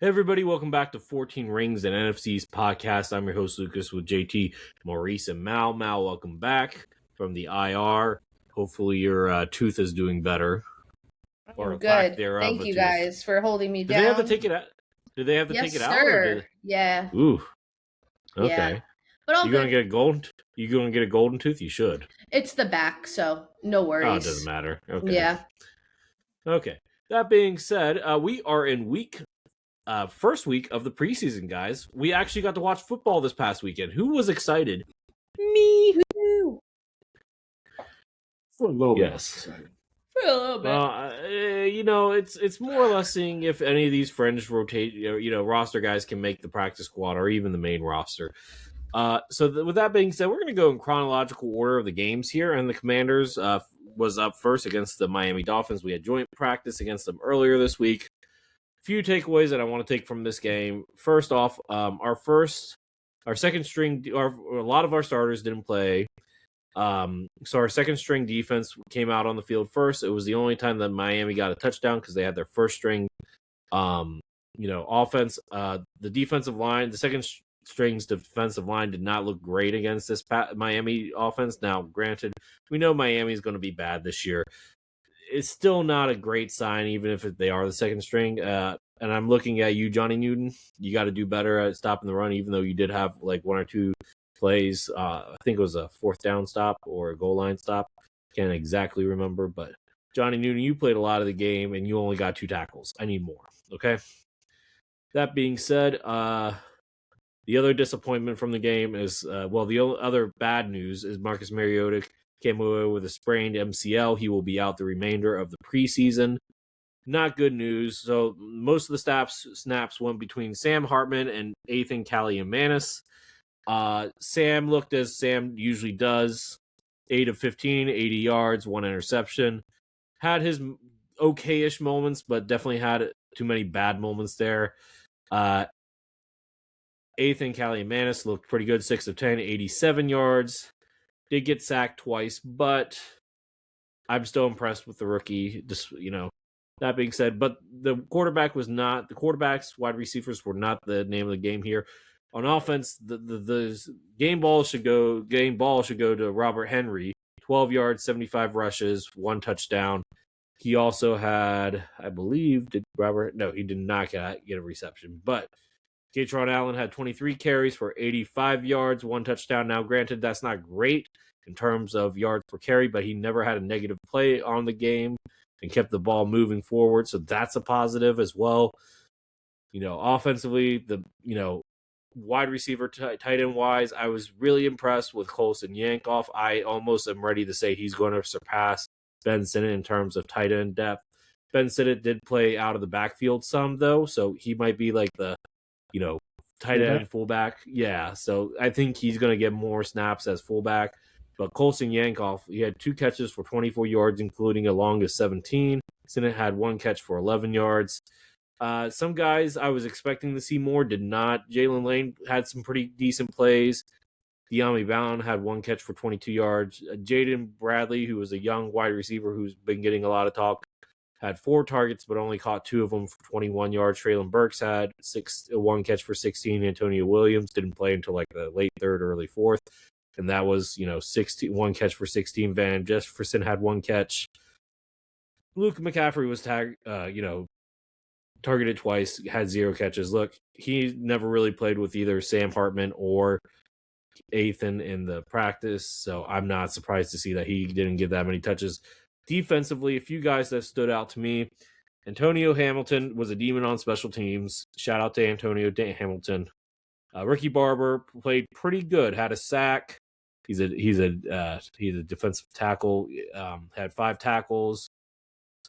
Hey everybody, welcome back to 14 Rings and NFC East podcast. I'm your host Lucas with JT, Maurice, and Mal. Mal, welcome back from the IR. Hopefully your tooth is doing better. Or good. Thank you guys for holding me down. Did they have to take it out? Did they have to take it out? Or did... Yeah. Ooh. Okay. Yeah. But you gonna get a golden? You gonna get a golden tooth? You should. It's the back, so no worries. Oh, it doesn't matter. Okay. Yeah. Okay. That being said, we are in first week of the preseason, guys. We actually got to watch football this past weekend. Who was excited? Me. For a little bit. Yes. For a little bit. It's more or less seeing if any of these fringe roster guys can make the practice squad or even the main roster. With that being said, we're going to go in chronological order of the games here, and the Commanders was up first against the Miami Dolphins. We had joint practice against them earlier this week. Few takeaways that I want to take from this game. First off, our second string, a lot of our starters didn't play. So our second string defense came out on the field first. It was the only time that Miami got a touchdown because they had their first string, offense. The defensive line, the second string's defensive line did not look great against this Miami offense. Now, granted, we know Miami is going to be bad this year. It's still not a great sign, even if they are the second string. And I'm looking at you, Johnny Newton. You got to do better at stopping the run, even though you did have like one or two plays. I think it was a fourth down stop or a goal line stop. Can't exactly remember, but Johnny Newton, you played a lot of the game and you only got 2 tackles. I need more. Okay. That being said, the other disappointment from the game is, the other bad news is Marcus Mariota came away with a sprained MCL. He will be out the remainder of the preseason. Not good news. So most of the snaps went between Sam Hartman and Ethan Kaliamanis. Sam looked as Sam usually does. 8 of 15, 80 yards, 1 interception. Had his okay-ish moments, but definitely had too many bad moments there. Ethan Kaliamanis looked pretty good. 6 of 10, 87 yards. Did get sacked twice, but I'm still impressed with the rookie. Just, that being said, but the quarterbacks, wide receivers were not the name of the game here. On offense, the game ball should go to Robert Henry. 12 yards, 75 rushes, 1 touchdown. He also had, I believe, he did not get a reception, but Gatron Allen had 23 carries for 85 yards, 1 touchdown. Now, granted, that's not great in terms of yards per carry, but he never had a negative play on the game and kept the ball moving forward, so that's a positive as well. Offensively, wide receiver, tight end wise, I was really impressed with Colson Yankoff. I almost am ready to say he's going to surpass Ben Sinnott in terms of tight end depth. Ben Sinnott did play out of the backfield some, though, so he might be like the tight end fullback. Yeah, so I think he's going to get more snaps as fullback. But Colson Yankoff, he had 2 catches for 24 yards, including a long of 17. Sinnott had 1 catch for 11 yards. Some guys I was expecting to see more did not. Jalen Lane had some pretty decent plays. De'Ami Brown had 1 catch for 22 yards. Jaden Bradley, who was a young wide receiver who's been getting a lot of talk, had 4 targets, but only caught 2 of them for 21 yards. Traylon Burks had 1 catch for 16. Antonio Williams didn't play until like the late 3rd, early 4th. And that was, 1 catch for 16. Van Jefferson had 1 catch. Luke McCaffrey was targeted twice, had 0 catches. Look, he never really played with either Sam Hartman or Ethan in the practice, so I'm not surprised to see that he didn't get that many touches. Defensively, a few guys that stood out to me. Antonio Hamilton was a demon on special teams. Shout out to Antonio Hamilton. Ricky Barber played pretty good. Had a sack. He's a defensive tackle. Had 5 tackles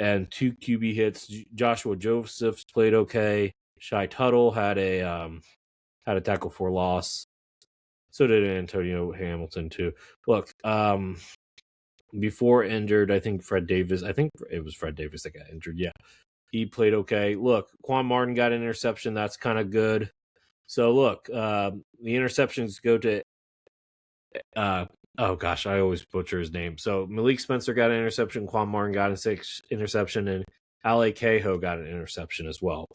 and 2 QB hits. Joshua Josephs played okay. Shai Tuttle had a tackle for loss. So did Antonio Hamilton too. Look, before injured, I think it was Fred Davis that got injured. Yeah, he played okay. Look, Quan Martin got an interception. That's kind of good. So look, the interceptions go to oh gosh, I always butcher his name. So Malik Spencer got an interception, Quan Martin got an interception, and Ale Cahoe got an interception as well.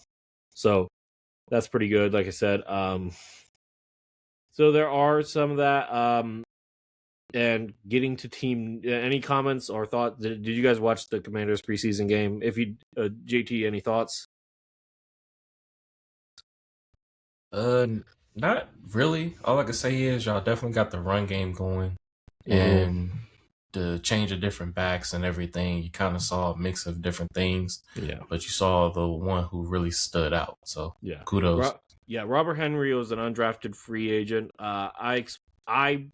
So That's pretty good, like I said. So there are some of that. And getting to team, any comments or thoughts? Did you guys watch the Commanders preseason game? If you, JT, any thoughts? Not really. All I can say is y'all definitely got the run game going, and the change of different backs and everything. You kind of saw a mix of different things. Yeah, but you saw the one who really stood out. So yeah, kudos. Robert Henry was an undrafted free agent.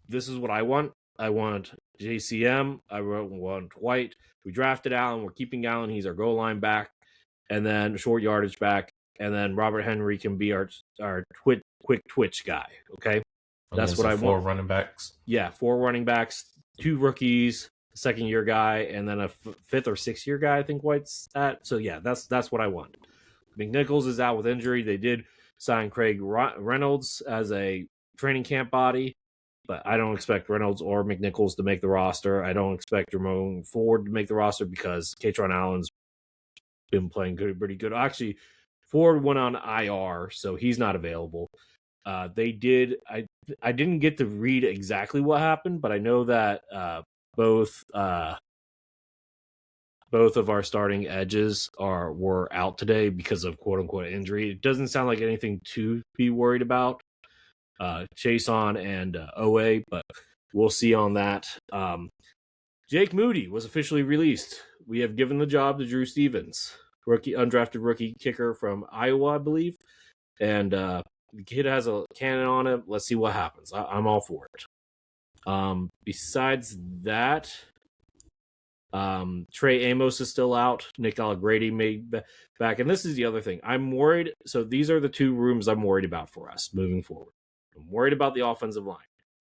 This is what I want. I want JCM. I want White. We drafted Allen. We're keeping Allen. He's our goal line back, and then short yardage back. And then Robert Henry can be our quick twitch guy. Okay, that's what I want. 4 running backs. Yeah, 4 running backs, 2 rookies, second year guy, and then a 5th or 6th year guy. I think White's at. So yeah, that's what I want. McNichols is out with injury. They did sign Craig Reynolds as a training camp body, but I don't expect Reynolds or McNichols to make the roster. I don't expect Jerome Ford to make the roster because Katron Allen's been playing pretty good. Actually, Ford went on IR, so he's not available. I didn't get to read exactly what happened, but I know that both of our starting edges were out today because of quote unquote injury. It doesn't sound like anything to be worried about. Chason and Owe, but we'll see on that. Jake Moody was officially released. We have given the job to Drew Stevens, undrafted rookie kicker from Iowa, I believe. And the kid has a cannon on him. Let's see what happens. I'm all for it. Besides that, Trey Amos is still out. Nick Allegretti made back. And this is the other thing. I'm worried. So these are the 2 rooms I'm worried about for us moving forward. I'm worried about the offensive line.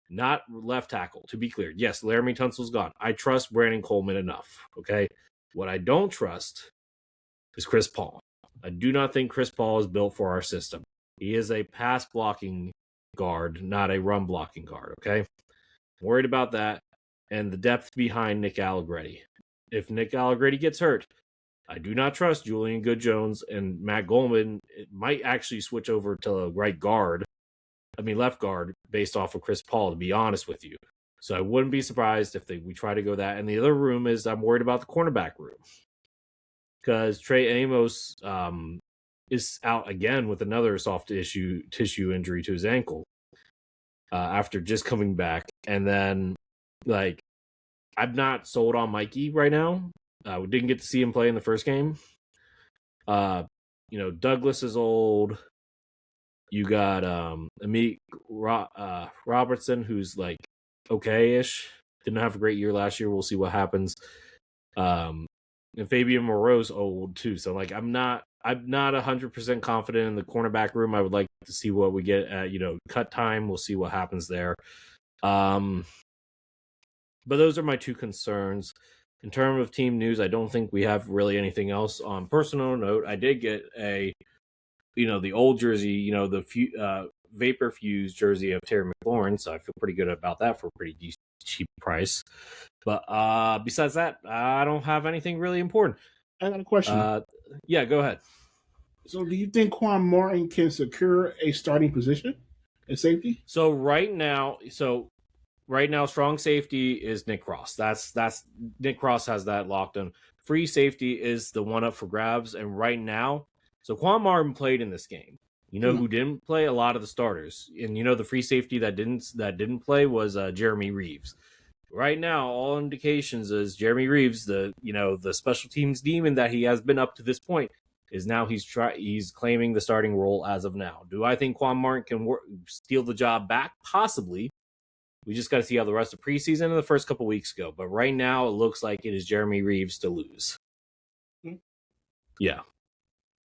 Not left tackle, to be clear. Yes, Laramie Tunsil's gone. I trust Brandon Coleman enough, okay? What I don't trust is Chris Paul. I do not think Chris Paul is built for our system. He is a pass blocking guard, not a run blocking guard, okay? I'm worried about that and the depth behind Nick Allegretti. If Nick Allegretti gets hurt, I do not trust Julian Good-Jones and Matt Goldman. It might actually switch over to left guard based off of Chris Paul, to be honest with you. So I wouldn't be surprised if we try to go that. And the other room is I'm worried about the cornerback room because Trey Amos is out again with another soft tissue injury to his ankle after just coming back. And then, I'm not sold on Mikey right now. We didn't get to see him play in the first game. Douglas is old. You got Amit Robertson, who's okay-ish. Didn't have a great year last year. We'll see what happens. And Fabian Moreau's old too. So I'm not 100% confident in the cornerback room. I would like to see what we get at cut time. We'll see what happens there. But those are my 2 concerns. In terms of team news, I don't think we have really anything else. On personal note, I did get the old jersey, the Vapor Fuse jersey of Terry McLaurin, so I feel pretty good about that for a pretty cheap price. But besides that, I don't have anything really important. I got a question. Yeah, go ahead. So do you think Quan Martin can secure a starting position at safety? So right now, strong safety is Nick Cross. That's Nick Cross has that locked in. Free safety is the one up for grabs, and right now, so Quan Martin played in this game. Who didn't play? A lot of the starters, and the free safety that didn't play was Jeremy Reeves. Right now, all indications is Jeremy Reeves, the special teams demon that he has been up to this point, is now he's claiming the starting role as of now. Do I think Quan Martin can steal the job back? Possibly. We just got to see how the rest of preseason and the first couple weeks go. But right now, it looks like it is Jeremy Reeves to lose. Yeah.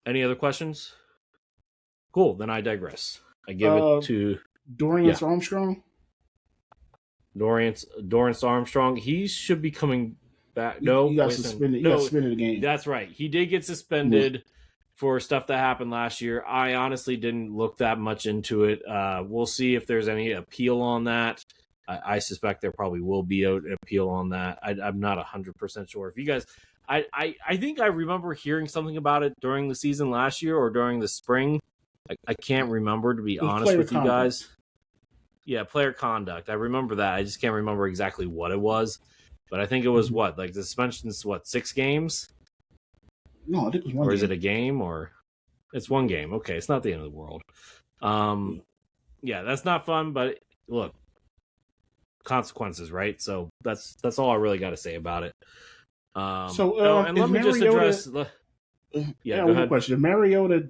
Any other questions? Cool. Then I digress. I give it to Dorrance Armstrong. Dorrance Armstrong. He should be coming back. No, he got suspended. He got suspended the game. That's right. He did get suspended for stuff that happened last year. I honestly didn't look that much into it. We'll see if there's any appeal on that. I suspect there probably will be an appeal on that. I'm not 100% sure. If you guys, I think I remember hearing something about it during the season last year or during the spring. I can't remember, to be honest with you guys. Yeah, player conduct. I remember that. I just can't remember exactly what it was. But I think it was what? Like the suspension's 6 games? No, I think it was 1 game. Or is it a game? Or it's 1 game. Okay, it's not the end of the world. Yeah, that's not fun, but look, consequences, right? So that's all I really got to say about it. And let me just address. Yeah, go ahead. Question: if Mariota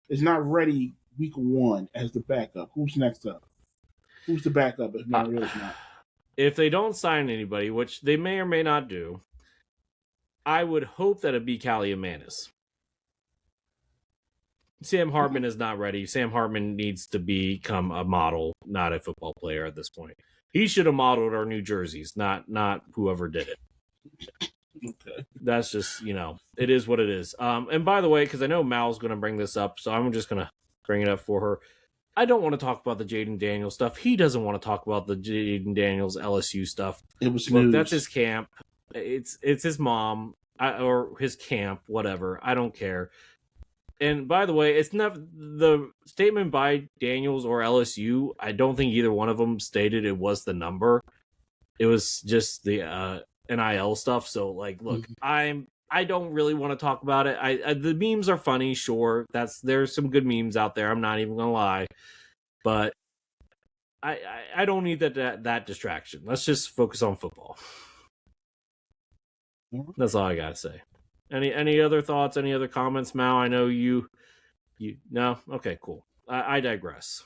is not ready week 1 as the backup, who's next up? Who's the backup if Mariota's not? If they don't sign anybody, which they may or may not do, I would hope that it'd be Kaliamanis. Sam Hartman is not ready. Sam Hartman needs to become a model, not a football player at this point. He should have modeled our new jerseys, not whoever did it. Okay. That's just, it is what it is. And by the way, because I know Mal's going to bring this up, so I'm just going to bring it up for her. I don't want to talk about the Jaden Daniels stuff. He doesn't want to talk about the Jaden Daniels LSU stuff. It was news. That's his camp. It's his mom or his camp, whatever. I don't care. And by the way, it's not the statement by Daniels or LSU. I don't think either one of them stated it was the number. It was just the NIL stuff. So, look, I don't really want to talk about it. The memes are funny, sure. There's some good memes out there. I'm not even gonna lie, but I don't need that distraction. Let's just focus on football. That's all I gotta say. Any other thoughts? Any other comments, Mal? I know you no? Okay, cool. I digress.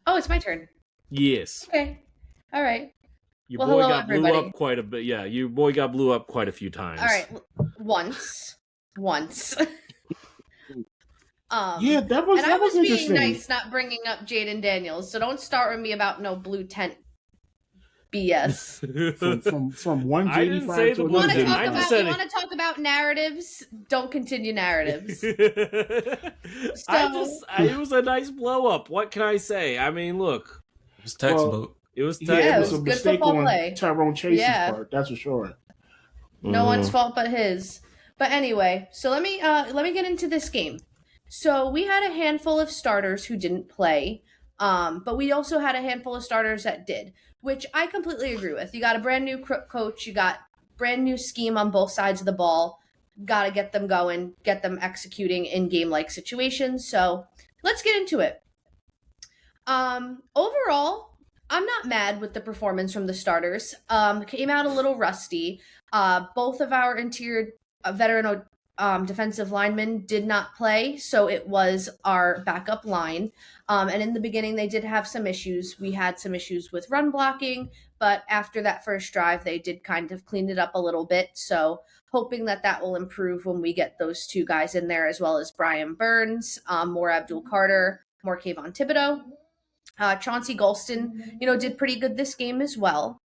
Oh, it's my turn. Yes. Okay. All right. Your boy got blew up quite a bit. Yeah, your boy got blew up quite a few times. All right. Once. Yeah, that was. And I was being nice, not bringing up Jaden Daniels. So don't start with me about no blue tent BS. from one I didn't say the blue tent. You want to talk about narratives? Don't continue narratives. It was a nice blow up. What can I say? I mean, look, it was textbook. It was it was a mistake on Tyrone Chase's part. That's for sure. No one's fault but his. But anyway, so let me get into this game. So we had a handful of starters who didn't play, but we also had a handful of starters that did, which I completely agree with. You got a brand new coach, you got brand new scheme on both sides of the ball. Got to get them going, get them executing in game-like situations. So let's get into it. Overall, I'm not mad with the performance from the starters. Came out a little rusty. Both of our interior veteran defensive linemen did not play, so it was our backup line. And in the beginning, they did have some issues. We had some issues with run blocking, but after that first drive, they did kind of clean it up a little bit. So hoping that will improve when we get those 2 guys in there, as well as Brian Burns, more Abdul Carter, more Kayvon Thibodeau. Chauncey Golston, did pretty good this game as well.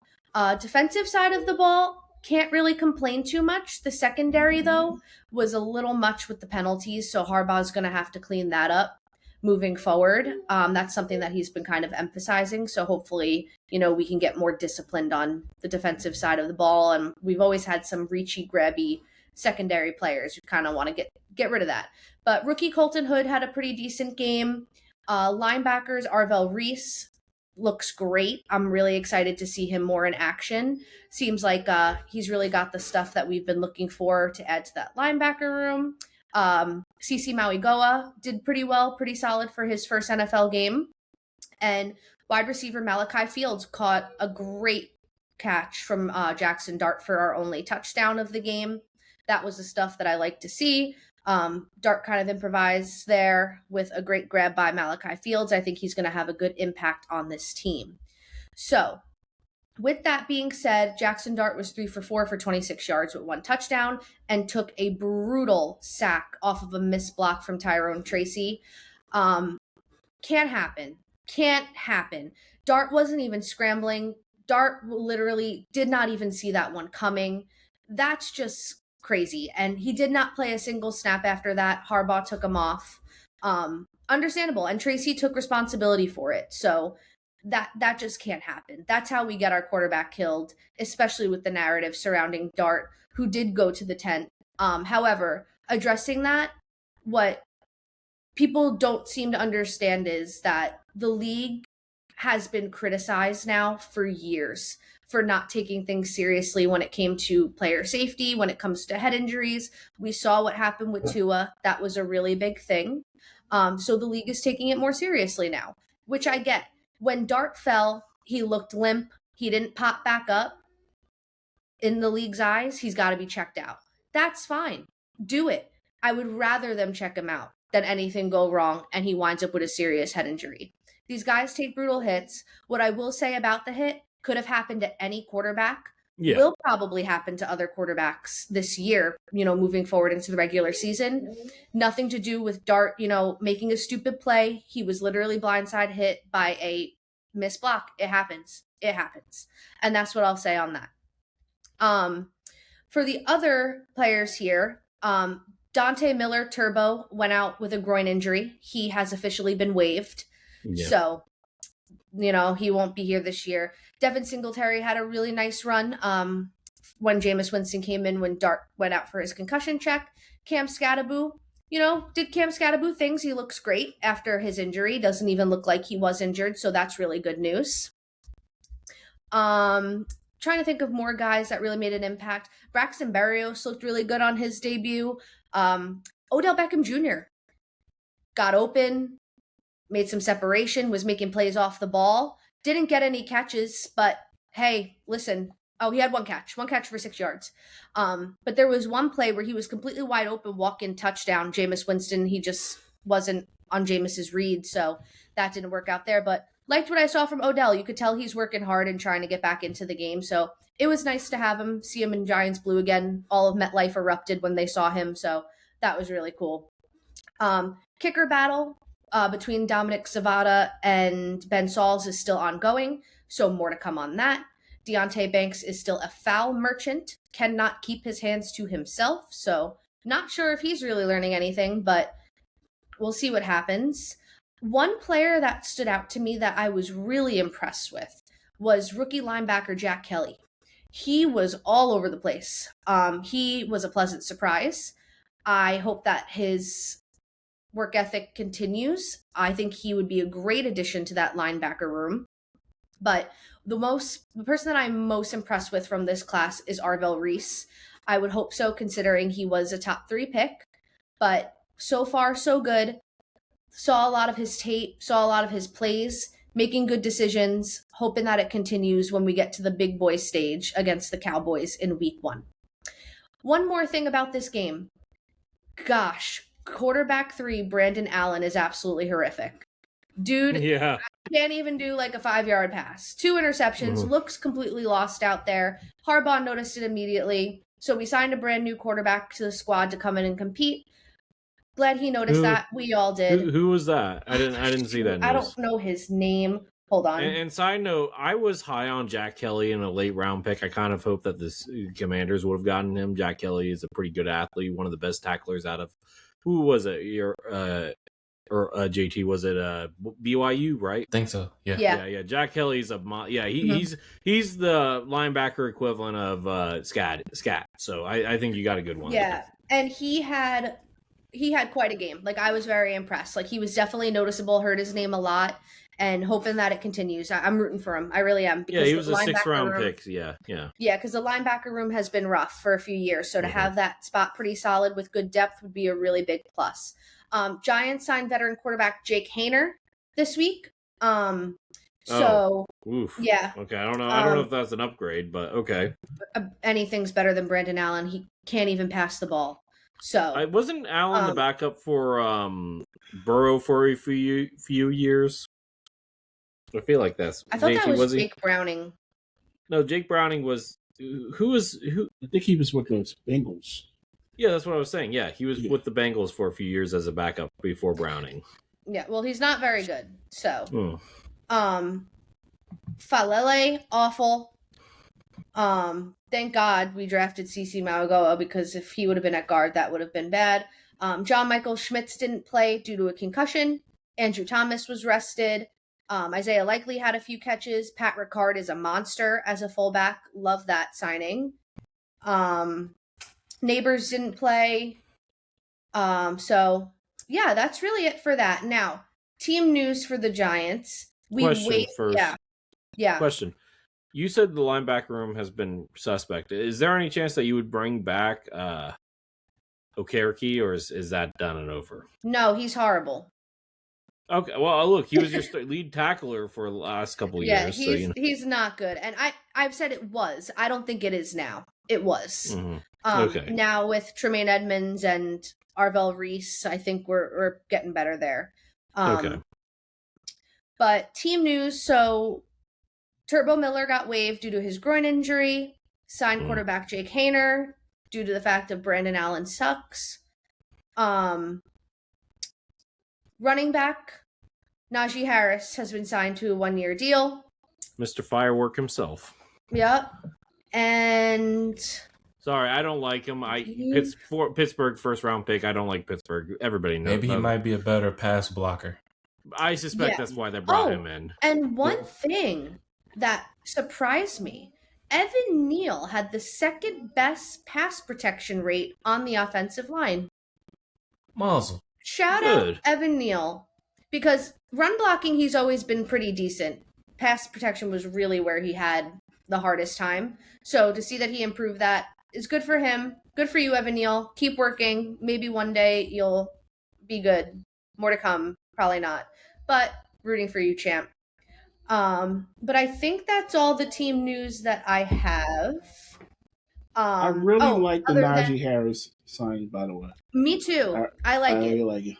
Defensive side of the ball, can't really complain too much. The secondary, though, was a little much with the penalties, so Harbaugh's going to have to clean that up moving forward. That's something that he's been kind of emphasizing, so hopefully, we can get more disciplined on the defensive side of the ball, and we've always had some reachy, grabby secondary players who kind of want to get rid of that. But rookie Colton Hood had a pretty decent game. Linebackers, Arvell Reese looks great. I'm really excited to see him more in action. Seems like he's really got the stuff that we've been looking for to add to that linebacker room. CC Mauigoa did pretty well, pretty solid for his first NFL game. And wide receiver Malachi Fields caught a great catch from Jackson Dart for our only touchdown of the game. That was the stuff that I like to see. Dart kind of improvised there with a great grab by Malachi Fields. I think he's going to have a good impact on this team. So, with that being said, Jackson Dart was 3 for 4 for 26 yards with 1 touchdown and took a brutal sack off of a missed block from Tyrone Tracy. Can't happen. Dart wasn't even scrambling. Dart literally did not even see that one coming. That's just crazy. And he did not play a single snap after that. Harbaugh took him off. Understandable. And Tracy took responsibility for it. So that just can't happen. That's how we get our quarterback killed, especially with the narrative surrounding Dart, who did go to the tent. However, addressing that, what people don't seem to understand is that the league has been criticized now for years for not taking things seriously when it came to player safety, when it comes to head injuries. We saw what happened with Tua. That was a really big thing. So the league is taking it more seriously now, which I get. When Dart fell, he looked limp. He didn't pop back up. In the league's eyes, he's got to be checked out. That's fine. Do it. I would rather them check him out than anything go wrong and he winds up with a serious head injury. These guys take brutal hits. What I will say about the hit could have happened to any quarterback. Yeah. Will probably happen to other quarterbacks this year, moving forward into the regular season. Nothing to do with Dart, making a stupid play. He was literally blindside hit by a missed block. It happens. And that's what I'll say on that. For the other players here, Dante Miller, Turbo, went out with a groin injury. He has officially been waived. Yeah. So, he won't be here this year. Devin Singletary had a really nice run when Jameis Winston came in, when Dart went out for his concussion check. Cam Scattaboo, did Cam Scattaboo things. He looks great after his injury. Doesn't even look like he was injured, so that's really good news. Trying to think of more guys that really made an impact. Braxton Berrios looked really good on his debut. Odell Beckham Jr. got open, made some separation, was making plays off the ball. Didn't get any catches, but hey, listen. Oh, he had one catch for 6 yards. But there was one play where he was completely wide open, walk-in touchdown. Jameis Winston, he just wasn't on Jameis's read, so that didn't work out there. But liked what I saw from Odell. You could tell he's working hard and trying to get back into the game. So it was nice to see him in Giants blue again. All of MetLife erupted when they saw him, so that was really cool. Kicker battle between Dominic Savada and Ben Sauls is still ongoing, so more to come on that. Deonte Banks is still a foul merchant, cannot keep his hands to himself, so not sure if he's really learning anything, but we'll see what happens. One player that stood out to me that I was really impressed with was rookie linebacker Jack Kelly. He was all over the place. He was a pleasant surprise. I hope that his work ethic continues. I think he would be a great addition to that linebacker room. But the person that I'm most impressed with from this class is Arvell Reese. I would hope so, considering he was a top 3 pick. But so far, so good. Saw a lot of his tape, saw a lot of his plays, making good decisions, hoping that it continues when we get to the big boy stage against the Cowboys in week 1. One more thing about this game. Gosh, quarterback 3, Brandon Allen, is absolutely horrific. Dude, yeah, can't even do like a 5-yard pass. 2 interceptions, looks completely lost out there. Harbaugh noticed it immediately. So we signed a brand new quarterback to the squad to come in and compete. Glad he noticed that. We all did. Who was that? I didn't see that news. I don't know his name. Hold on. And side note, I was high on Jack Kelly in a late round pick. I kind of hoped that the Commanders would have gotten him. Jack Kelly is a pretty good athlete, one of the best tacklers out of, who was it? JT, was it BYU, right? I think so. Yeah. Yeah. Jack Kelly's he's the linebacker equivalent of Scat. So I think you got a good one. Yeah, and he had quite a game. Like, I was very impressed. Like, he was definitely noticeable, heard his name a lot, and hoping that it continues. I'm rooting for him. I really am. Because he was a 6th round pick. Yeah. Yeah, because the linebacker room has been rough for a few years. So to have that spot pretty solid with good depth would be a really big plus. Giants signed veteran quarterback Jake Haener this week. Yeah. Okay, I don't know if that's an upgrade, but okay. Anything's better than Brandon Allen. He can't even pass the ball. So wasn't Allen the backup for Burrow for a few years? I feel like that's. I thought that was Jake Browning. No, Jake Browning was who? I think he was with the Bengals. Yeah, that's what I was saying. Yeah, he was with the Bengals for a few years as a backup before Browning. Yeah, well, he's not very good. So, Falele, awful. Thank God we drafted CeCe Mauigoa, because if he would have been at guard, that would have been bad. John Michael Schmitz didn't play due to a concussion. Andrew Thomas was rested. Isaiah Likely had a few catches. Pat Ricard is a monster as a fullback. Love that signing. Neighbors didn't play. So yeah, that's really it for that. Now, team news for the Giants. Question first. Yeah. Question. You said the linebacker room has been suspect. Is there any chance that you would bring back Okereke, or is that done and over? No, he's horrible. Okay, well, look, he was your lead tackler for the last couple of years. He's not good, and I've said it was. I don't think it is now. It was. Okay. Now with Tremaine Edmonds and Arvell Reese, I think we're getting better there. Okay. But team news, so Turbo Miller got waived due to his groin injury. Signed quarterback Jake Hayner due to the fact that Brandon Allen sucks. Running back Najee Harris has been signed to a 1-year deal. Mr. Firework himself. Yep. And sorry, I don't like him. Pittsburgh first round pick. I don't like Pittsburgh. Everybody knows. Maybe he might be a better pass blocker. I suspect that's why they brought him in. And one thing that surprised me, Evan Neal had the second best pass protection rate on the offensive line. Muzzle. Shout out Evan Neal. Because run blocking, he's always been pretty decent. Pass protection was really where he had the hardest time. So to see that he improved that is good for him. Good for you, Evan Neal. Keep working. Maybe one day you'll be good. More to come. Probably not. But rooting for you, champ. But I think that's all the team news that I have. I really like the Najee Harris signing, by the way. Me too. I like it. I really like it.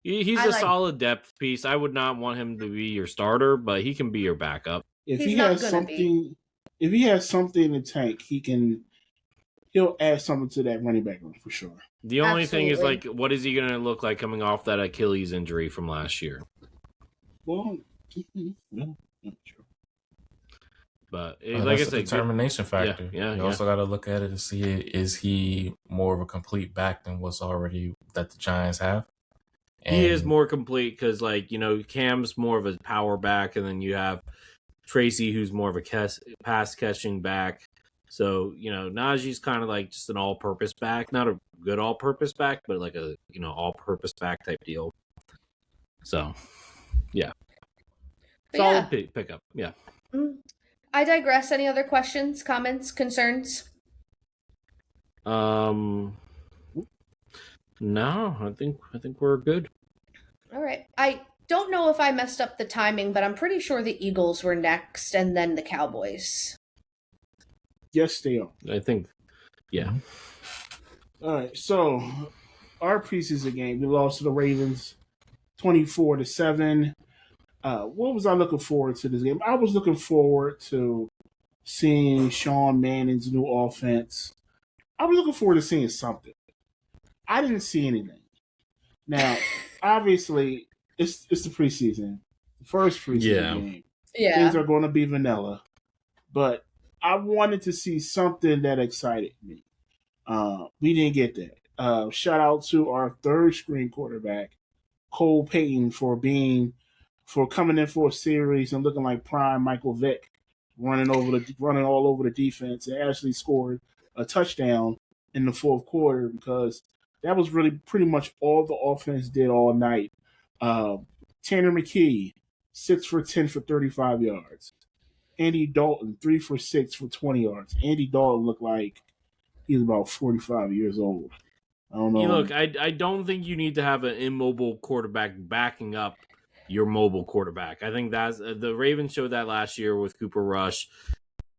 He's a solid depth piece. I would not want him to be your starter, but he can be your backup. If he has something in the tank, he'll add something to that running back room for sure. The only thing is, like, what is he going to look like coming off that Achilles injury from last year? Well, sure. But like I said, determination factor. Yeah. You also got to look at it to see, is he more of a complete back than what's already that the Giants have? And he is more complete because, like, Cam's more of a power back, and then you have Tracy, who's more of a pass catching back. So, Najee's kind of like just an all-purpose back, not a good all-purpose back, but like a all-purpose back type deal. So, yeah, solid pickup. Yeah. I digress. Any other questions, comments, concerns? No, I think we're good. All right. I don't know if I messed up the timing, but I'm pretty sure the Eagles were next and then the Cowboys. Yes, they are. I think, yeah. All right. So, our preseason game, we lost to the Ravens 24-7. What was I looking forward to this game? I was looking forward to seeing Sean Manning's new offense. I was looking forward to seeing something. I didn't see anything. Now, obviously, it's the preseason. The first preseason game. Yeah. Things are going to be vanilla. But I wanted to see something that excited me. We didn't get that. Shout out to our third string quarterback, Cole Payton, for coming in for a series and looking like prime Michael Vick, running all over the defense, and actually scored a touchdown in the fourth quarter, because that was really pretty much all the offense did all night. Tanner McKee, 6 for 10 for 35 yards. Andy Dalton, 3 for 6 for 20 yards. Andy Dalton looked like he's about 45 years old. I don't know. Look, I don't think you need to have an immobile quarterback backing up your mobile quarterback. I think that's the Ravens showed that last year with Cooper Rush.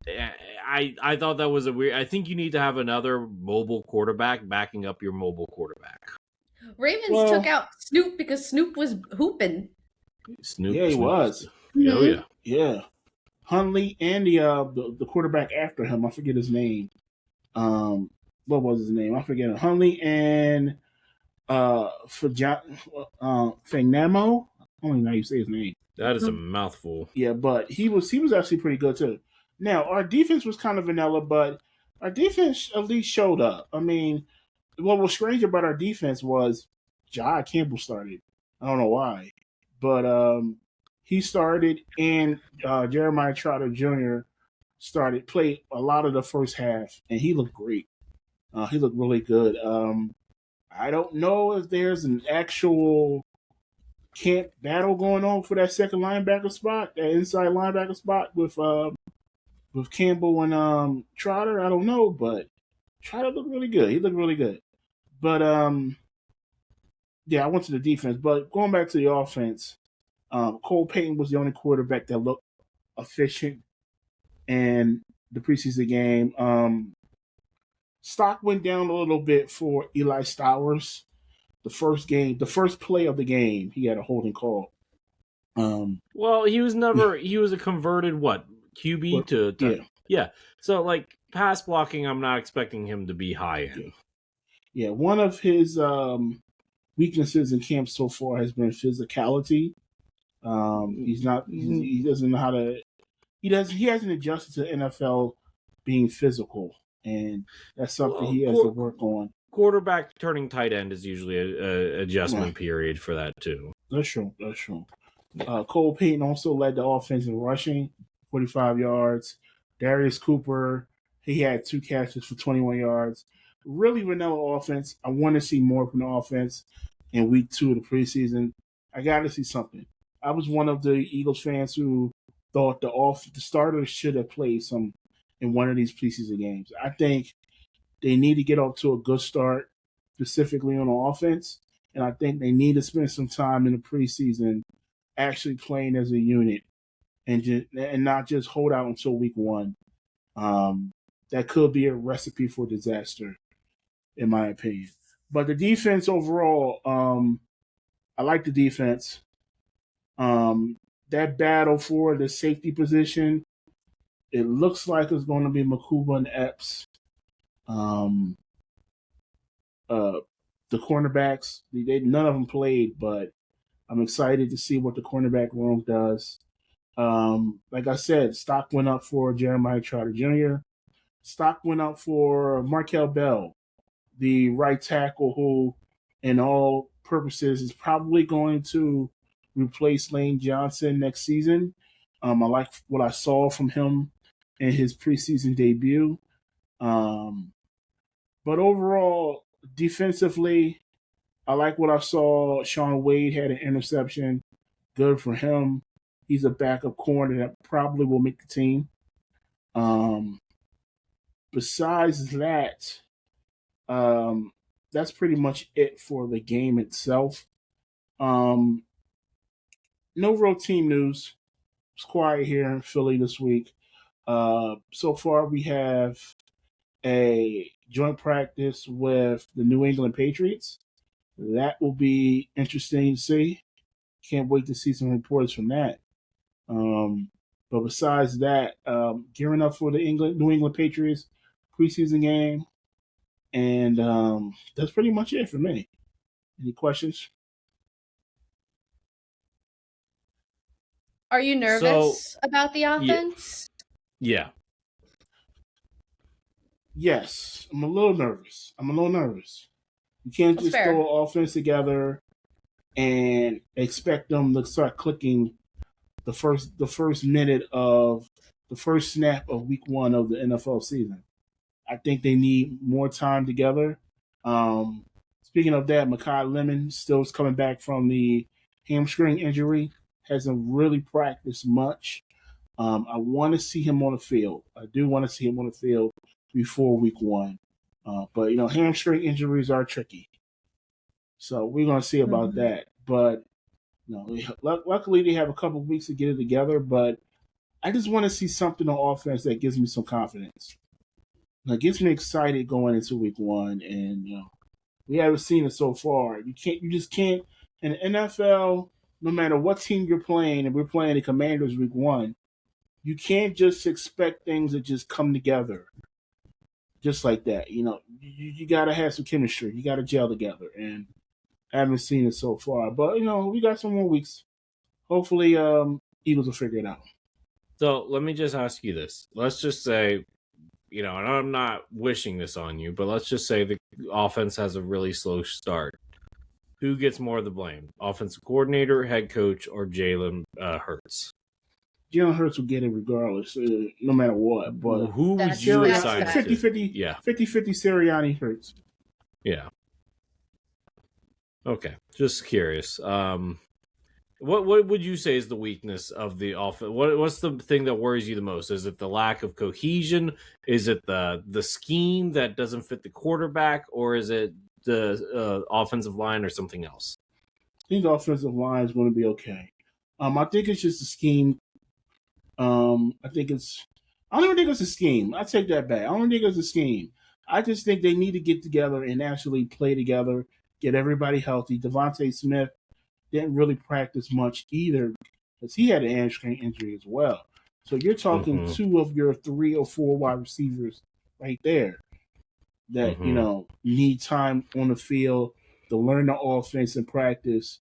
I thought that was I think you need to have another mobile quarterback backing up your mobile quarterback. Ravens took out Snoop because Snoop was hooping. Snoop was. Mm-hmm. Oh yeah. Yeah. Hundley and the quarterback after him, I forget his name. What was his name? I forget it. Hundley and Fagnamo. I don't even know how you say his name. That is a mouthful. Yeah, but he was actually pretty good too. Now, our defense was kind of vanilla, but our defense at least showed up. I mean, what was strange about our defense was Jai Campbell started. I don't know why, but he started, and Jeremiah Trotter Jr. played a lot of the first half, and he looked great. He looked really good. I don't know if there's an actual camp battle going on for that second linebacker spot, that inside linebacker spot with Campbell and Trotter. I don't know, but Trotter looked really good. He looked really good. But yeah, I went to the defense. But going back to the offense, Cole Payton was the only quarterback that looked efficient in the preseason game. Stock went down a little bit for Eli Stowers. The first play of the game, he had a holding call. Well, he was a converted QB to yeah. So like pass blocking, I'm not expecting him to be high end. Yeah, one of his weaknesses in camp so far has been physicality. He doesn't know how to. He hasn't adjusted to NFL being physical, and that's something he has to work on. Quarterback turning tight end is usually a adjustment period for that too. That's true. Cole Payton also led the offense in rushing, 45 yards. Darius Cooper, he had 2 catches for 21 yards. Really vanilla offense. I want to see more from the offense in week 2 of the preseason. I got to see something. I was one of the Eagles fans who thought the starters should have played some in one of these preseason games. I think they need to get off to a good start, specifically on the offense, and I think they need to spend some time in the preseason actually playing as a unit and not just hold out until week 1. That could be a recipe for disaster, in my opinion. But the defense overall, I like the defense. That battle for the safety position, it looks like it's going to be Makuba and Epps. The cornerbacks, none of them played, but I'm excited to see what the cornerback room does. Like I said, stock went up for Jeremiah Trotter Jr. Stock went up for Markel Bell, the right tackle who, in all purposes, is probably going to replace Lane Johnson next season. I like what I saw from him in his preseason debut. But overall, defensively, I like what I saw. Sean Wade had an interception. Good for him. He's a backup corner that probably will make the team. Besides that, that's pretty much it for the game itself. No real team news. It's quiet here in Philly this week. So far, we have a joint practice with the New England Patriots. That will be interesting to see. Can't wait to see some reports from that. But besides that, gearing up for the New England Patriots preseason game. And that's pretty much it for me. Any questions? Are you nervous about the offense? Yeah. Yes, I'm a little nervous. You can't just throw an offense together and expect them to start clicking the first minute of the first snap of week 1 of the NFL season. I think they need more time together. Speaking of that, Mekhi Lemon still is coming back from the hamstring injury. Hasn't really practiced much. I want to see him on the field. I do want to see him on the field before week 1. But, hamstring injuries are tricky. So we're going to see about that. But, luckily they have a couple of weeks to get it together. But I just want to see something on offense that gives me some confidence. It gets me excited going into week 1. And, we haven't seen it so far. You just can't. In the NFL, no matter what team you're playing, and we're playing the Commanders week 1, you can't just expect things to just come together just like that. You got to have some chemistry. You got to gel together. And I haven't seen it so far. But, we got some more weeks. Hopefully, Eagles will figure it out. So let me just ask you this. Let's just say, and I'm not wishing this on you, but let's just say the offense has a really slow start. Who gets more of the blame? Offensive coordinator, head coach, or Jalen Hurts? Jalen Hurts will get it regardless, no matter what. But who would you assign 50-50? Yeah. 50-50 Sirianni Hurts. Yeah. Okay, just curious. What would you say is the weakness of the offense? What's the thing that worries you the most? Is it the lack of cohesion? Is it the scheme that doesn't fit the quarterback, or is it the offensive line, or something else? I think the offensive line is going to be okay. I think it's just a scheme. I think it's. I don't even think it's a scheme. I take that back. I don't think it's a scheme. I just think they need to get together and actually play together, get everybody healthy. Devontae Smith didn't really practice much either because he had an hamstring injury as well. So you're talking two of your 3 or 4 wide receivers right there that need time on the field to learn the offense and practice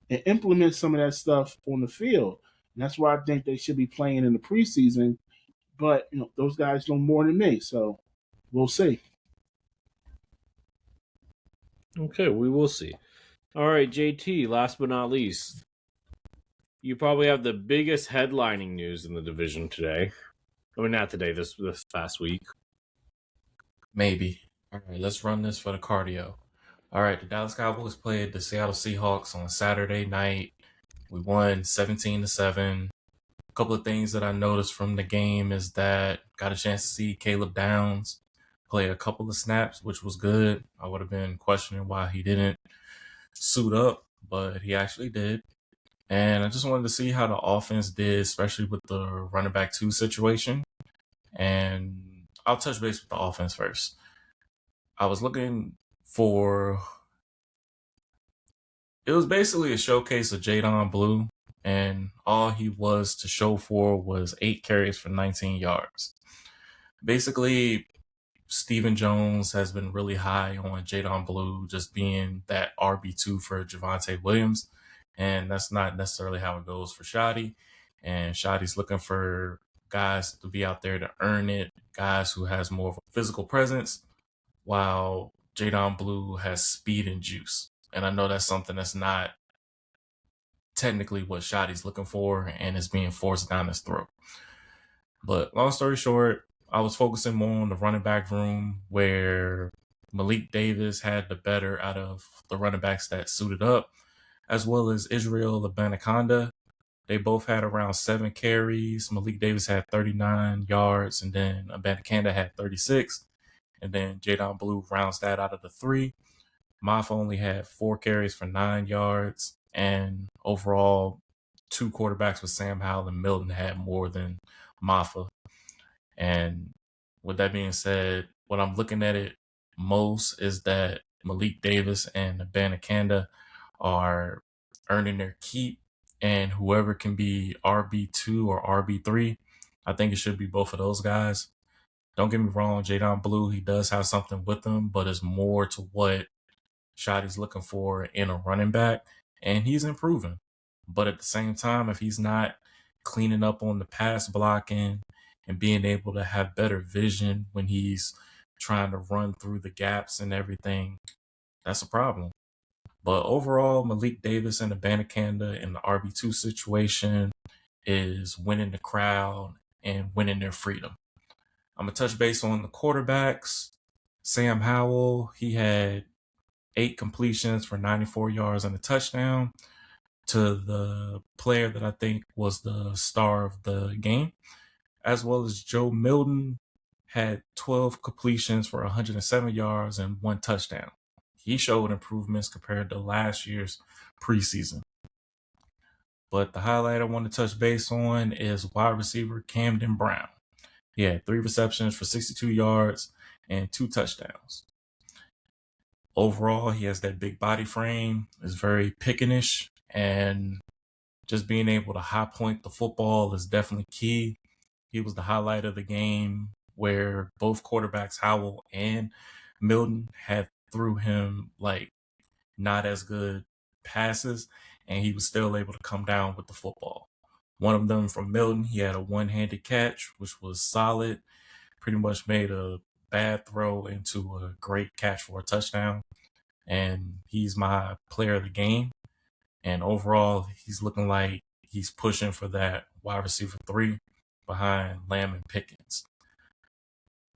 and implement some of that stuff on the field. And that's why I think they should be playing in the preseason. But those guys know more than me, so we'll see. Okay, we will see. All right, JT. Last but not least, you probably have the biggest headlining news in the division today. I mean, not today. This past week. Maybe. All right, let's run this for the cardio. All right, the Dallas Cowboys played the Seattle Seahawks on Saturday night. We won 17-7. A couple of things that I noticed from the game is that got a chance to see Caleb Downs play a couple of snaps, which was good. I would have been questioning why he didn't suit up, but he actually did. And I just wanted to see how the offense did, especially with the running back 2 situation. And I'll touch base with the offense first. I was looking for... It was basically a showcase of Jadon Blue, and all he was to show for was 8 carries for 19 yards. Basically, Stephen Jones has been really high on Jadon Blue just being that RB2 for Javonte Williams, and that's not necessarily how it goes for Shoddy. And Shoddy's looking for guys to be out there to earn it, guys who has more of a physical presence, while Jadon Blue has speed and juice. And I know that's something that's not technically what Shoddy's looking for and is being forced down his throat. But long story short, I was focusing more on the running back room where Malik Davis had the better out of the running backs that suited up, as well as Israel Abanikanda. They both had around 7 carries. Malik Davis had 39 yards, and then Abanikanda had 36. And then Jadon Blue rounds that out of the 3. Maffa only had 4 carries for 9 yards. And overall, 2 quarterbacks with Sam Howell and Milton had more than Maffa. And with that being said, what I'm looking at it most is that Malik Davis and Abanikanda are earning their keep, and whoever can be RB2 or RB3, I think it should be both of those guys. Don't get me wrong, Jadon Blue, he does have something with him, but it's more to what Shoddy's looking for in a running back, and he's improving. But at the same time, if he's not cleaning up on the pass blocking and being able to have better vision when he's trying to run through the gaps and everything, that's a problem. But overall, Malik Davis and Abanikanda in the RB2 situation is winning the crowd and winning their freedom. I'm going to touch base on the quarterbacks. Sam Howell, he had 8 completions for 94 yards and a touchdown to the player that I think was the star of the game, as well as Joe Milton had 12 completions for 107 yards and 1 touchdown. He showed improvements compared to last year's preseason. But the highlight I want to touch base on is wide receiver Camden Brown. He had 3 receptions for 62 yards and 2 touchdowns. Overall, he has that big body frame, is very pickinish, and just being able to high point the football is definitely key. He was the highlight of the game where both quarterbacks, Howell and Milton, had threw him like not as good passes, and he was still able to come down with the football. One of them from Milton, he had a one-handed catch, which was solid. Pretty much made a bad throw into a great catch for a touchdown. And he's my player of the game. And overall, he's looking like he's pushing for that wide receiver 3 behind Lamb and Pickens.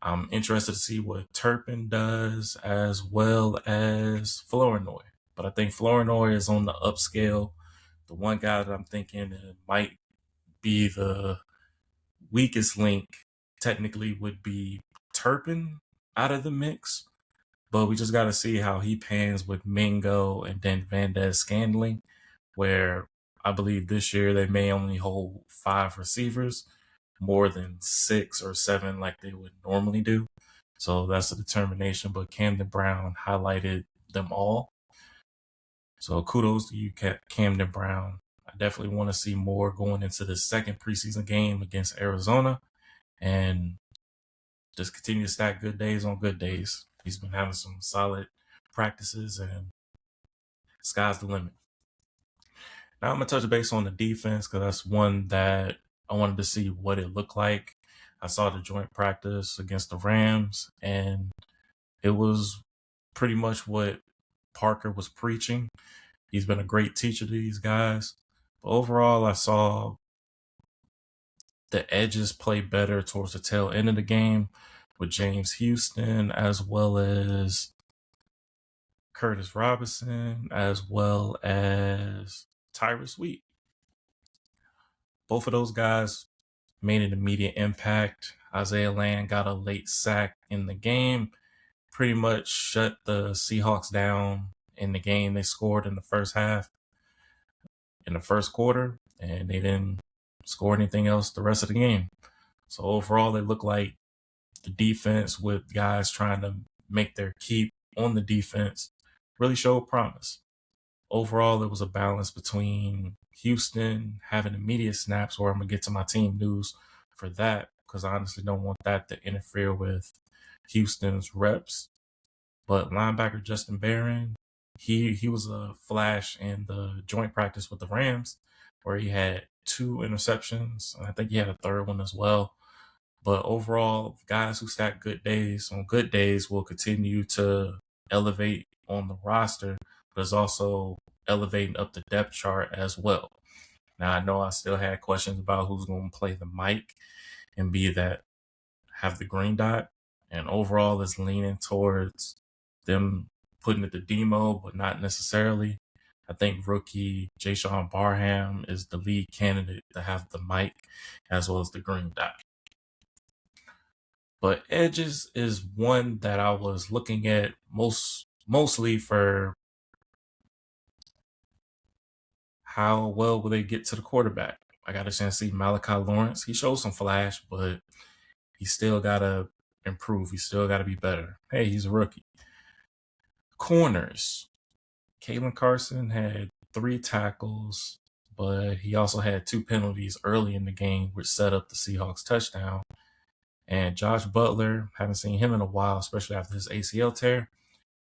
I'm interested to see what Turpin does as well as Flournoy. But I think Flournoy is on the upscale. The one guy that I'm thinking might be the weakest link technically would be Turpin out of the mix. But we just got to see how he pans with Mingo and then Valdez Scantling, where I believe this year they may only hold 5 receivers more than 6 or 7 like they would normally do. So that's a determination. But Camden Brown highlighted them all. So kudos to you, Camden Brown. I definitely want to see more going into the second preseason game against Arizona and just continue to stack good days on good days. He's been having some solid practices and sky's the limit. Now I'm going to touch base on the defense because that's one that I wanted to see what it looked like. I saw the joint practice against the Rams, and it was pretty much what Parker was preaching. He's been a great teacher to these guys. But overall, I saw the edges play better towards the tail end of the game with James Houston as well as Curtis Robinson as well as Tyrus Wheat. Both of those guys made an immediate impact. Isaiah Land got a late sack in the game, pretty much shut the Seahawks down in the game. They scored in the first half, in the first quarter, and they didn't score anything else the rest of the game. So overall, they look like the defense with guys trying to make their keep on the defense really showed promise. Overall, it was a balance between Houston having immediate snaps, where I'm going to get to my team news for that, because I honestly don't want that to interfere with Houston's reps. But linebacker Justin Barron, he was a flash in the joint practice with the Rams, where he had 2 interceptions, and I think he had a third one as well. But overall, guys who stack good days on good days will continue to elevate on the roster, but it's also elevating up the depth chart as well. Now, I know I still had questions about who's going to play the mic and be that have the green dot, and overall is leaning towards them putting it to Demo, but not necessarily. I think rookie Jayshon Barham is the lead candidate to have the mic as well as the green dot. But edges is one that I was looking at mostly for how well will they get to the quarterback. I got a chance to see Malachi Lawrence. He showed some flash, but he still got to improve. He still got to be better. Hey, he's a rookie. Corners. Kalen Carson had 3 tackles, but he also had 2 penalties early in the game, which set up the Seahawks touchdown. And Josh Butler, haven't seen him in a while, especially after his ACL tear.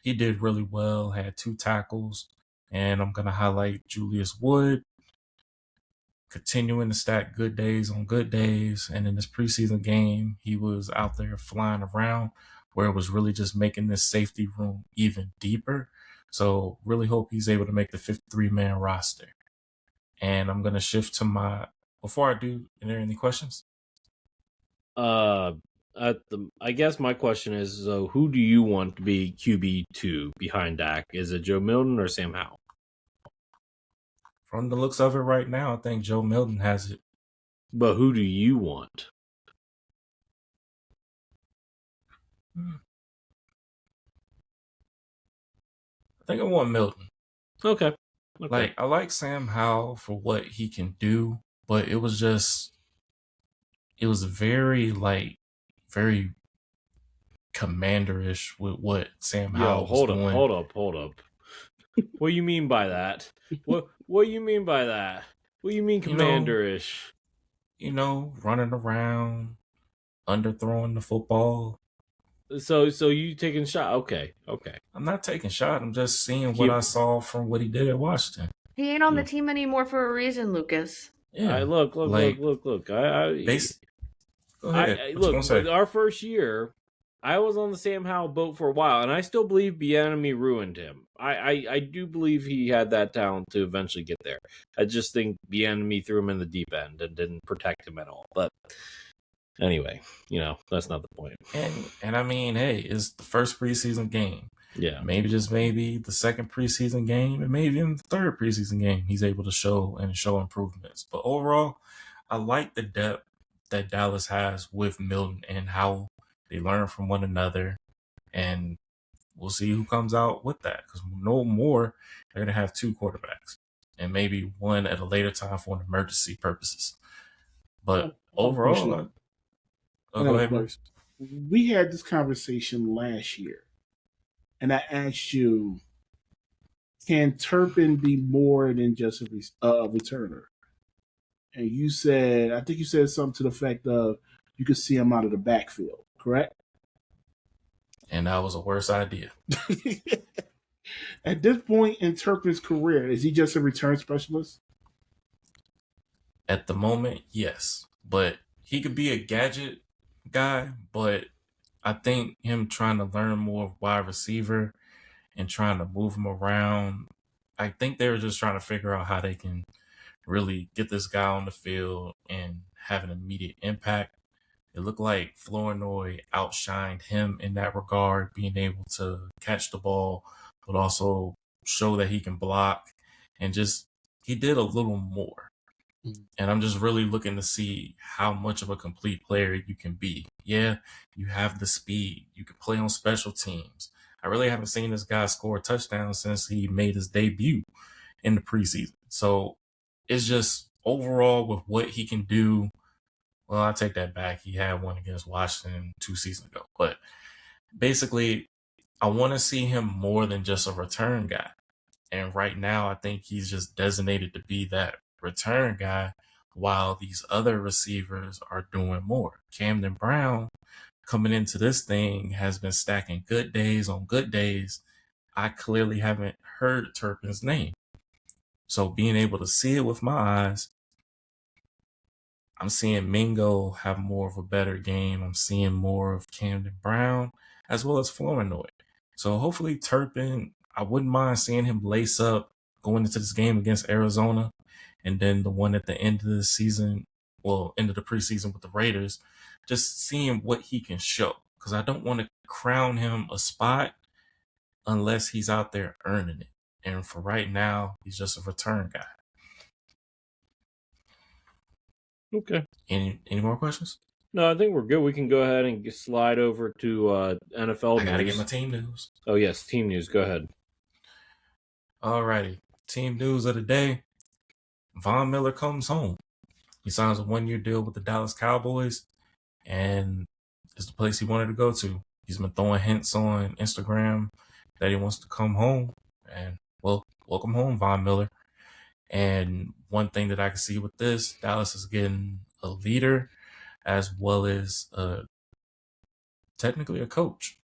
He did really well, had 2 tackles. And I'm going to highlight Julius Wood, continuing to stack good days on good days. And in this preseason game, he was out there flying around, where it was really just making this safety room even deeper. So really hope he's able to make the 53-man roster. And I'm going to shift to before I do, are there any questions? I guess my question is, who do you want to be QB2 behind Dak? Is it Joe Milton or Sam Howell? From the looks of it right now, I think Joe Milton has it. But who do you want? I think I want Milton. Okay. Like, I like Sam Howell for what he can do, but it was very commanderish with what Sam Howell was doing. Hold up. What do you mean by that? What do you mean by that? What do you mean commanderish? Running around, underthrowing the football. So you taking shot? Okay. I'm not taking shot. I'm just seeing what I saw from what he did at Washington. He ain't on the team anymore for a reason, Lucas. Yeah. Look. Go ahead. Our first year, I was on the Sam Howell boat for a while, and I still believe Bieniemy ruined him. I do believe he had that talent to eventually get there. I just think Bieniemy threw him in the deep end and didn't protect him at all. But anyway, that's not the point. And I mean, hey, it's the first preseason game. Yeah. Maybe just maybe the second preseason game and maybe even the third preseason game, he's able to show improvements. But overall, I like the depth that Dallas has with Milton and how they learn from one another. And we'll see who comes out with that, because no more, they're going to have two quarterbacks and maybe one at a later time for an emergency purposes. But overall, go ahead, Maurice. We had this conversation last year, and I asked you, can Turpin be more than just a returner? And you said, I think you said something to the effect of you could see him out of the backfield, correct? And that was a worse idea. At this point in Turpin's career, is he just a return specialist? At the moment, yes. But he could be a gadget guy, but I think him trying to learn more of wide receiver and trying to move him around, I think they were just trying to figure out how they can really get this guy on the field and have an immediate impact. It looked like Flournoy outshined him in that regard, being able to catch the ball, but also show that he can block, and just he did a little more. And I'm just really looking to see how much of a complete player you can be. Yeah, you have the speed. You can play on special teams. I really haven't seen this guy score a touchdown since he made his debut in the preseason. So it's just overall with what he can do. Well, I take that back. He had one against Washington 2 seasons ago. But basically, I want to see him more than just a return guy. And right now, I think he's just designated to be that return guy while these other receivers are doing more. Camden Brown coming into this thing has been stacking good days on good days. I clearly haven't heard Turpin's name. So being able to see it with my eyes, I'm seeing Mingo have more of a better game. I'm seeing more of Camden Brown as well as Flournoy. So hopefully Turpin, I wouldn't mind seeing him lace up going into this game against Arizona, and then the one at the end of the season, well, end of the preseason with the Raiders, just seeing what he can show. Because I don't want to crown him a spot unless he's out there earning it. And for right now, he's just a return guy. Okay. Any more questions? No, I think we're good. We can go ahead and slide over to NFL news. I gotta get my team news. Oh, yes, team news. Go ahead. Alrighty. Team news of the day. Von Miller comes home. He signs a 1-year deal with the Dallas Cowboys, and it's the place he wanted to go to. He's been throwing hints on Instagram that he wants to come home, and well, welcome home, Von Miller. And one thing that I can see with this, Dallas is getting a leader as well as technically a coach,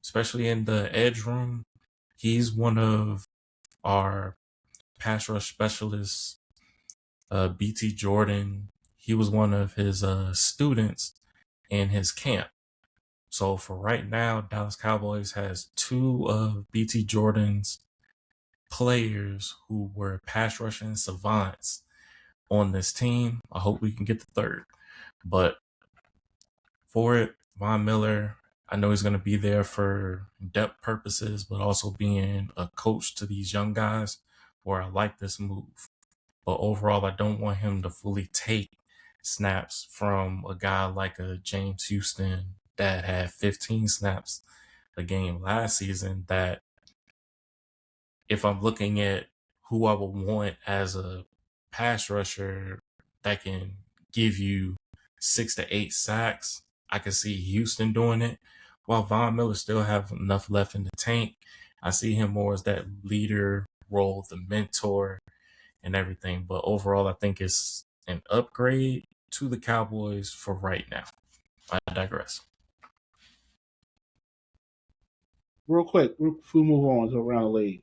especially in the edge room. He's one of our pass rush specialists, BT Jordan. He was one of his students in his camp. So for right now, Dallas Cowboys has 2 of BT Jordan's players who were pass rushing savants on this team. I hope we can get the third. But for it, Von Miller, I know he's going to be there for depth purposes, but also being a coach to these young guys, where I like this move. But overall, I don't want him to fully take snaps from a guy like a James Houston that had 15 snaps a game last season, that if I'm looking at who I would want as a pass rusher that can give you 6 to 8 sacks, I can see Houston doing it, while Von Miller still have enough left in the tank. I see him more as that leader role, the mentor and everything. But overall, I think it's an upgrade to the Cowboys for right now. I digress. Real quick, before we move on to around the league,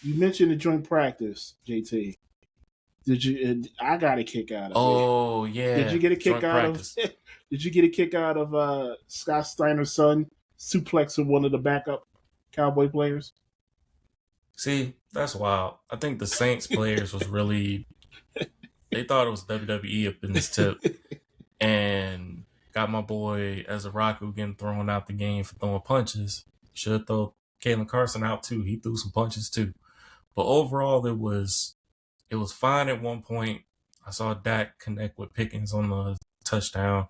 you mentioned the joint practice, JT. Did you? I got a kick out of it. Oh yeah. Did you get a kick out of? Did you get a kick out of Scott Steiner's son suplexing one of the backup Cowboy players? See, that's wild. I think the Saints players was really, they thought it was WWE up in this tip, and got my boy Ezra Raku getting thrown out the game for throwing punches. Should throw Kalen Carson out too. He threw some punches too. But overall, it was fine at one point. I saw Dak connect with Pickens on the touchdown.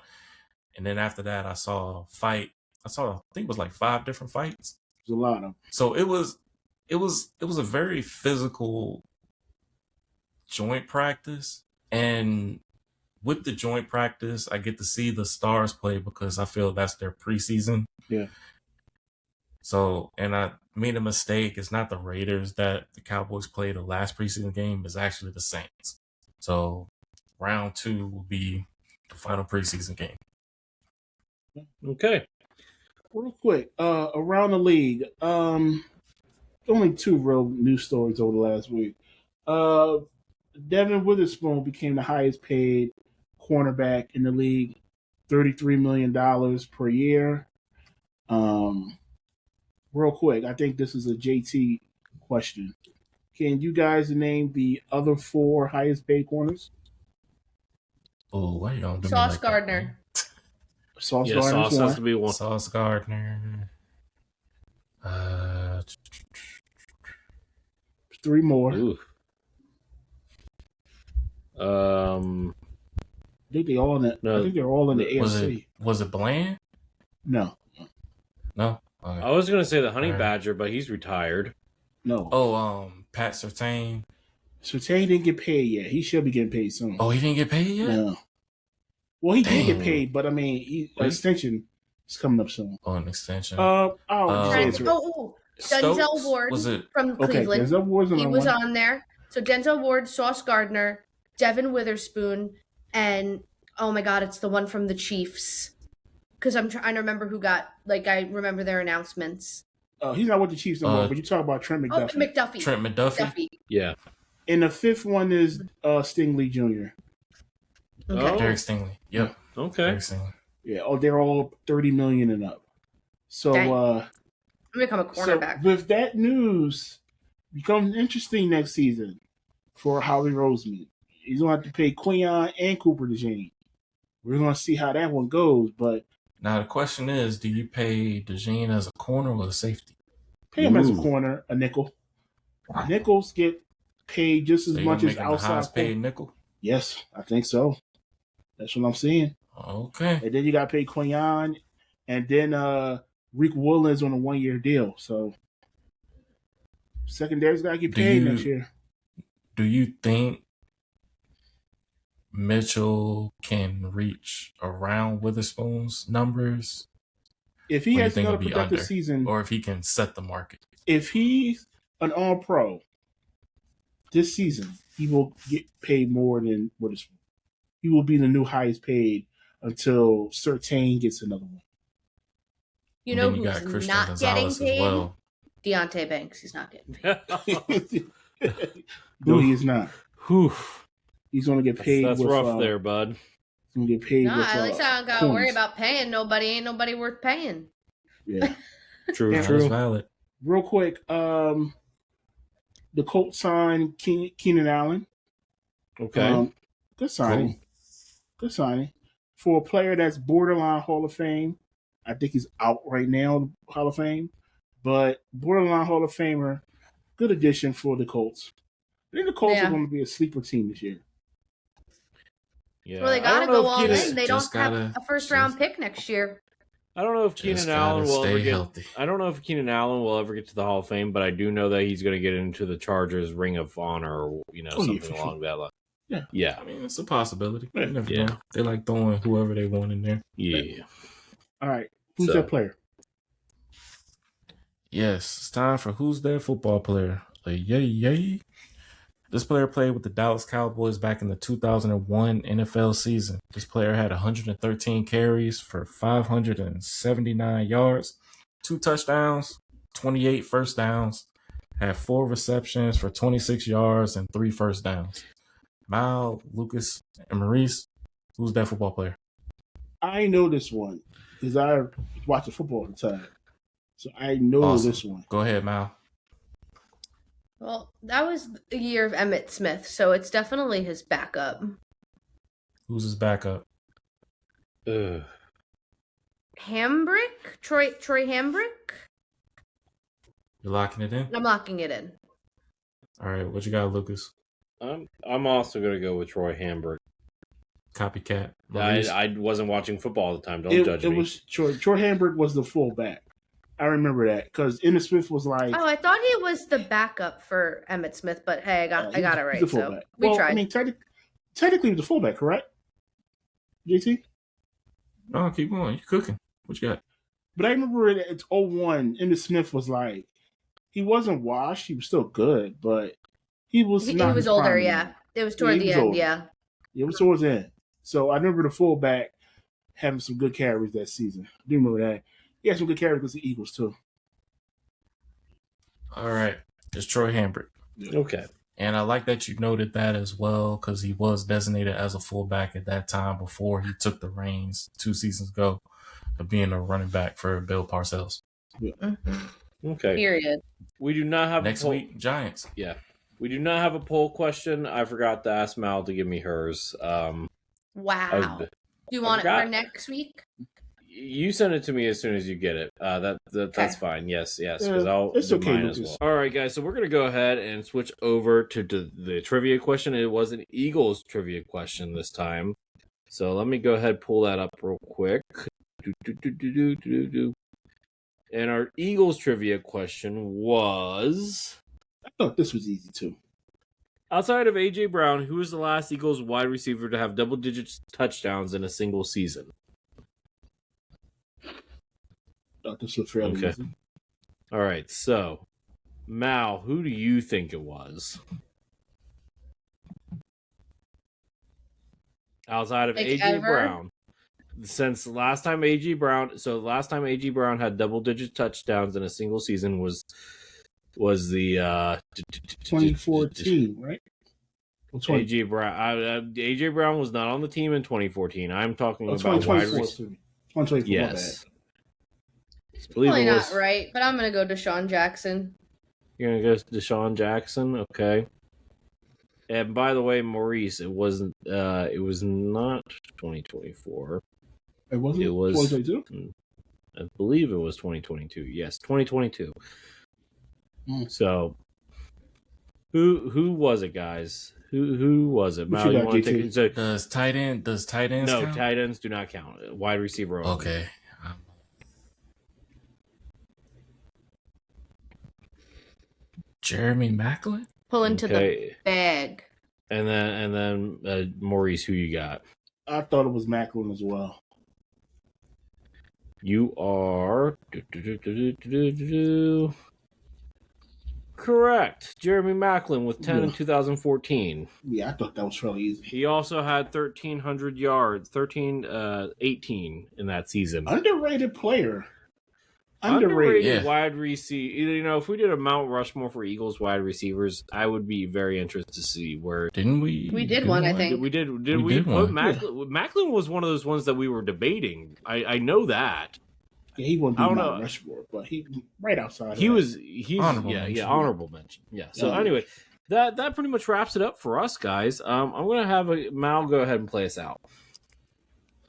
And then after that, I saw a fight. I think it was like 5 different fights. There's a lot of them. So it was a very physical joint practice. And with the joint practice, I get to see the stars play because I feel that's their preseason. Yeah. So, and I made a mistake. It's not the Raiders that the Cowboys played the last preseason game. It's actually the Saints. So round 2 will be the final preseason game. Okay. Real quick, around the league, only 2 real news stories over the last week. Devin Witherspoon became the highest paid cornerback in the league, $33 million per year. Real quick, I think this is a JT question. Can you guys name the other 4 highest paid corners? Oh, why you don't do Sauce me like Gardner. That, man? Sauce Yeah, Gardner's Sauce one. has to be one. Sauce Gardner. 3 more. Ooh. I think they all in the, No. I think they're all in the AFC. Was it Bland? No. No. Okay. I was gonna say the Honey Alright. Badger, but he's retired. No. Oh, Pat Surtain. Surtain didn't get paid yet. He should be getting paid soon. Oh, he didn't get paid yet? No. Well, he did Dang. get paid, but I mean, an extension is coming up soon. Oh, an extension. I'll say it's Denzel Stokes? Ward Was it? from okay. Cleveland. Denzel Ward's He another was one. on there. So Denzel Ward, Sauce Gardner, Devin Witherspoon, and oh my God, it's the one from the Chiefs. Because I'm trying to remember who got, I remember their announcements. He's not with the Chiefs no more, but you talk about Trent McDuffie. Oh, McDuffie. Trent McDuffie? Yeah. And the 5th one is Stingley Jr. Okay. Oh. Derek Stingley. Yep. Okay. Derek Stingley. Yeah, they're all $30 million and up. So, Dang. I'm become a so cornerback. with that news, becomes interesting next season for Howie Roseman. He's going to have to pay Quinyon and Cooper DeJean. We're going to see how that one goes, but Now, the question is, do you pay DeJean as a corner or a safety? pay him as a Ooh. corner, a nickel. Nickels get paid just as So you much gonna as make him the outside highest paid corner. nickel? Yes, I think so. That's what I'm seeing. Okay. And then you got to pay Quinyon, and then Rick Williams on a 1-year deal. So secondary's got to get paid next year. Do you think Mitchell can reach around Witherspoon's numbers? If he Or you has think another it'll be productive under? season, Or if he can set the market? if he's an all-pro this season, he will get paid more than Witherspoon. He will be the new highest paid until Surtain gets another one. You And know then you got who's Christian not getting Gonzalez paid? as well. Deontay Banks. He's not getting paid. No, he is not. Whew. He's going to get paid. That's with, rough there, bud. He's going to get paid. Nah, with, at least I don't got to worry coins. about paying nobody. Ain't nobody worth paying. Yeah. True, Yeah. That's true. valid. Real quick, the Colts signed Keenan Allen. Okay. Good signing. Cool. Good signing. For a player that's borderline Hall of Fame, I think he's out right now, Hall of Fame. But borderline Hall of Famer, good addition for the Colts. I think the Colts Yeah. are going to be a sleeper team this year. Yeah. Well, they I got to don't know go if all Keenan- in. They just don't have gotta- a first-round pick next year. I don't know if Just Keenan Allen gotta will ever stay get. healthy. I don't know if Keenan Allen will ever get to the Hall of Fame, but I do know that he's going to get into the Chargers Ring of Honor, or something for along that line. Yeah. Yeah. I mean, it's a possibility. You never Yeah. know. They like throwing whoever they want in there. Yeah. All right. Who's So- that player? Yes, it's time for Who's Their Football Player. Yay. This player played with the Dallas Cowboys back in the 2001 NFL season. This player had 113 carries for 579 yards, 2 touchdowns, 28 first downs, had 4 receptions for 26 yards and 3 first downs. Mal, Lucas, and Maurice, who's that football player? I know this one because I watch the football all the time. So I know Awesome. this one. Go ahead, Mal. Well, that was the year of Emmitt Smith, so it's definitely his backup. Who's his backup? Ugh. Hambrick? Troy Hambrick? You're locking it in? I'm locking it in. All right, what you got, Lucas? I'm also going to go with Troy Hambrick. Copycat. Maurice? I wasn't watching football all the time. Don't judge me. It was Troy Hambrick was the fullback. I remember that because Emmitt Smith was like. Oh, I thought he was the backup for Emmitt Smith, but hey, I got it right. He's a So fullback. we tried. I mean, technically, he was a fullback, correct? JT? No, keep going. You're cooking. What you got? But I remember it's 01, Emmitt Smith was like, he wasn't washed. He was still good, but he was He not. was his older, prime yeah. anymore. It was toward the end, older. yeah. It was towards the end. So I remember the fullback having some good carries that season. I do remember that. He had some good carries against the Eagles, too. All right. It's Troy Hambrick. Okay. And I like that you noted that as well because he was designated as a fullback at that time before he took the reins 2 seasons ago of being a running back for Bill Parcells. Mm-hmm. Okay. Period. We do not have Next week, Giants. Yeah. We do not have a poll question. I forgot to ask Mal to give me hers. Wow. Do you want it for next week? You send it to me as soon as you get it. That's fine. Yes, because I'll it's do okay, mine as well. All right, guys. So we're gonna go ahead and switch over to the trivia question. It was an Eagles trivia question this time. So let me go ahead and pull that up real quick. And our Eagles trivia question was: I thought this was easy too. Outside of A.J. Brown, who was the last Eagles wide receiver to have double-digit touchdowns in a single season? Thought this was fairly easy. All right, so Mal, who do you think it was? Outside of A.J. Brown. Since last time A.J. Brown had double-digit touchdowns in a single season was the 2014, right? A.J. Brown. A.J. Brown was not on the team in 2014. I'm talking about 2024. Yes. Probably not right, but I'm going to go Deshaun Jackson. You're going to go Deshaun Jackson? Okay. And by the way, Maurice, it wasn't. It was not 2024. It wasn't. It was 2022. I believe it was 2022. Yes, 2022. So, who was it, guys? Who was it? Mal, you want to take it? So, does tight ends no, count? tight ends do not count. Wide receiver only. Okay. Jeremy Maclin? Pull into the bag. And then Maurice, who you got? I thought it was Maclin as well. You are correct. Jeremy Maclin with 10 in 2014. Yeah, I thought that was fairly easy. He also had 1,300 yards, 18 in that season. Underrated player. Underrated wide receiver. You know, if we did a Mount Rushmore for Eagles wide receivers, I would be very interested to see where. Didn't we? We did one, I think. We did put Maclin? Maclin was one of those ones that we were debating. I know that. Yeah, he wouldn't be Mount Rushmore, but he right outside. He's honorable honorable mention. Yeah. So anyway, that pretty much wraps it up for us, guys. I'm gonna have Mal go ahead and play us out.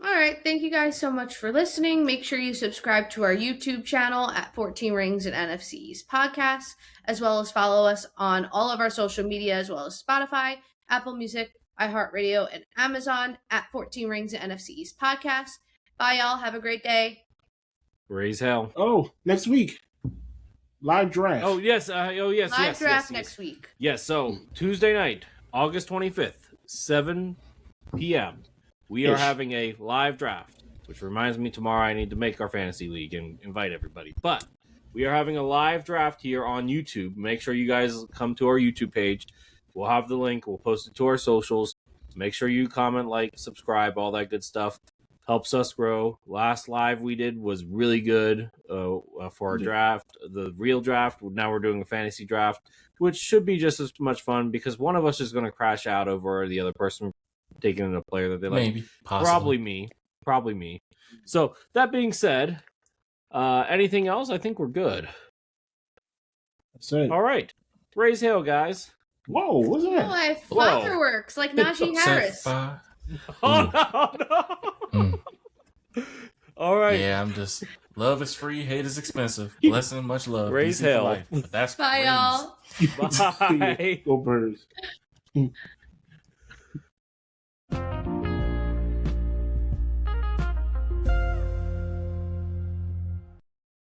All right. Thank you guys so much for listening. Make sure you subscribe to our YouTube channel at 14 Rings and NFC East Podcast, as well as follow us on all of our social media, as well as Spotify, Apple Music, iHeartRadio, and Amazon at 14 Rings and NFC East Podcast. Bye, y'all. Have a great day. RaiseHail. Oh, next week. Live draft. Oh, yes. Live draft next week. Yes. So, Tuesday night, August 25th, 7 p.m., we are having a live draft, which reminds me tomorrow I need to make our fantasy league and invite everybody. But we are having a live draft here on YouTube. Make sure you guys come to our YouTube page. We'll have the link. We'll post it to our socials. Make sure you comment, like, subscribe, all that good stuff. Helps us grow. Last live we did was really good for our draft, the real draft. Now we're doing a fantasy draft, which should be just as much fun because one of us is going to crash out over the other person taking in a player that they like. Maybe. Possibly. Probably me. So that being said, anything else? I think we're good. That's it. All right. RaiseHail, guys. Whoa, what's that? Oh, fireworks like Najee Harris. Oh, no. All right. Yeah, I'm just love is free, hate is expensive. Blessing, much love. Raise DC for hell. life. But that's Bye, crazy. y'all. Bye. Go Birds.